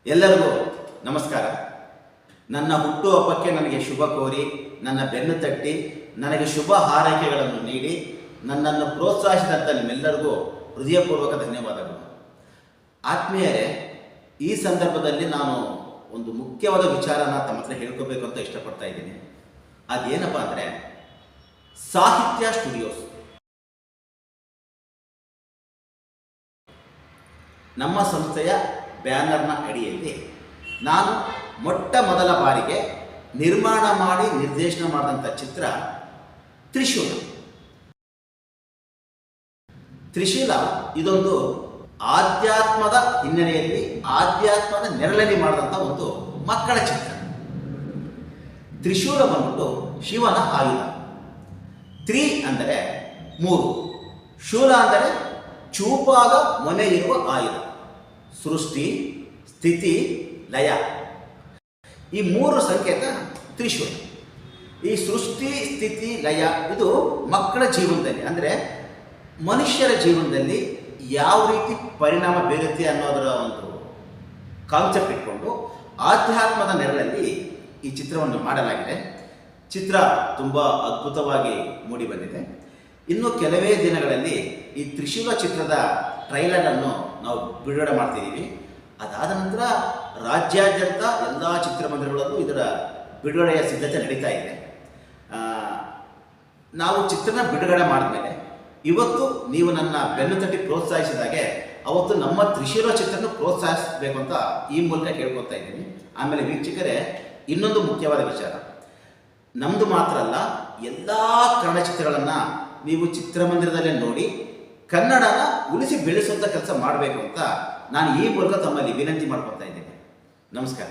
ಎಲ್ಲರಿಗೂ ನಮಸ್ಕಾರ. ನನ್ನ ಹುಟ್ಟುಹಬ್ಬಕ್ಕೆ ನನಗೆ ಶುಭ ಕೋರಿ, ನನ್ನ ಬೆನ್ನು ತಟ್ಟಿ ನನಗೆ ಶುಭ ಹಾರೈಕೆಗಳನ್ನು ನೀಡಿ ನನ್ನನ್ನು ಪ್ರೋತ್ಸಾಹಿಸಿದಂಥ ನಿಮ್ಮೆಲ್ಲರಿಗೂ ಹೃದಯಪೂರ್ವಕ ಧನ್ಯವಾದಗಳು. ಆತ್ಮೀಯರೇ, ಈ ಸಂದರ್ಭದಲ್ಲಿ ನಾನು ಒಂದು ಮುಖ್ಯವಾದ ವಿಚಾರನ ತಮ್ಮ ಹತ್ರ ಹೇಳ್ಕೋಬೇಕು ಅಂತ ಇಷ್ಟಪಡ್ತಾ ಇದ್ದೀನಿ. ಅದೇನಪ್ಪ ಅಂದರೆ, ಸಾಹಿತ್ಯ ಸ್ಟುಡಿಯೋಸ್ ನಮ್ಮ ಸಂಸ್ಥೆಯ ಬ್ಯಾನರ್ನ ಅಡಿಯಲ್ಲಿ ನಾನು ಮೊಟ್ಟ ಮೊದಲ ಬಾರಿಗೆ ನಿರ್ಮಾಣ ಮಾಡಿ ನಿರ್ದೇಶನ ಮಾಡಿದಂಥ ಚಿತ್ರ ತ್ರಿಶೂಲ. ಇದೊಂದು ಆಧ್ಯಾತ್ಮದ ಹಿನ್ನೆಲೆಯಲ್ಲಿ, ಆಧ್ಯಾತ್ಮದ ನೆರಳಲ್ಲಿ ಮಾಡಿದಂಥ ಒಂದು ಮಕ್ಕಳ ಚಿತ್ರ. ತ್ರಿಶೂಲ ಬಂದ್ಬಿಟ್ಟು ಶಿವನ ಆಯುಧ. ಅಂದರೆ 3, ಶೂಲ ಅಂದರೆ ಚೂಪಾದ ಮೊನೆ ಇರುವ ಆಯುಧ. ಸೃಷ್ಟಿ, ಸ್ಥಿತಿ, ಲಯ, ಈ 3 ಸಂಕೇತ ತ್ರಿಶೂಲ. ಈ ಸೃಷ್ಟಿ, ಸ್ಥಿತಿ, ಲಯ ಇದು ಮಕ್ಕಳ ಜೀವನದಲ್ಲಿ, ಅಂದರೆ ಮನುಷ್ಯರ ಜೀವನದಲ್ಲಿ ಯಾವ ರೀತಿ ಪರಿಣಾಮ ಬೀರುತ್ತೆ ಅನ್ನೋದರ ಒಂದು ಕಾನ್ಸೆಪ್ಟ್ ಇಟ್ಕೊಂಡು ಆಧ್ಯಾತ್ಮದ ನೆರಳಲ್ಲಿ ಈ ಚಿತ್ರವನ್ನು ಮಾಡಲಾಗಿದೆ. ಚಿತ್ರ ತುಂಬ ಅದ್ಭುತವಾಗಿ ಮೂಡಿ ಬಂದಿದೆ. ಇನ್ನು ಕೆಲವೇ ದಿನಗಳಲ್ಲಿ ಈ ತ್ರಿಶೂಲ ಚಿತ್ರದ ಟ್ರೈಲರನ್ನು ನಾವು ಬಿಡುಗಡೆ ಮಾಡ್ತಿದ್ದೀವಿ. ಅದಾದ ನಂತರ ರಾಜ್ಯಾದ್ಯಂತ ಎಲ್ಲ ಚಿತ್ರಮಂದಿರಗಳಲ್ಲೂ ಇದರ ಬಿಡುಗಡೆಯ ಸಿದ್ಧತೆ ನಡೀತಾ ಇದೆ. ನಾವು ಚಿತ್ರನ ಬಿಡುಗಡೆ ಮಾಡಿದ್ಮೇಲೆ ಇವತ್ತು ನೀವು ನನ್ನ ಬೆನ್ನು ತಟ್ಟಿ ಪ್ರೋತ್ಸಾಹಿಸಿದಾಗೆ ಅವತ್ತು ನಮ್ಮ ತ್ರಿಶೂಲ ಚಿತ್ರನ ಪ್ರೋತ್ಸಾಹಿಸಬೇಕು ಅಂತ ಈ ಮೂಲಕ ಕೇಳ್ಕೊತಾ ಇದ್ದೀನಿ. ಆಮೇಲೆ ವೀಕ್ಷಕರೇ, ಇನ್ನೊಂದು ಮುಖ್ಯವಾದ ವಿಚಾರ, ನಮ್ಮದು ಮಾತ್ರ ಅಲ್ಲ, ಎಲ್ಲ ಕನ್ನಡ ಚಿತ್ರಗಳನ್ನು ನೀವು ಚಿತ್ರಮಂದಿರದಲ್ಲೇ ನೋಡಿ ಕನ್ನಡನ ಉಳಿಸಿ ಬೆಳೆಸುವಂಥ ಕೆಲಸ ಮಾಡಬೇಕು ಅಂತ ನಾನು ಈ ಮೂಲಕ ತಮ್ಮಲ್ಲಿ ವಿನಂತಿ ಮಾಡ್ಕೊತಾ ಇದ್ದೇನೆ. ನಮಸ್ಕಾರ.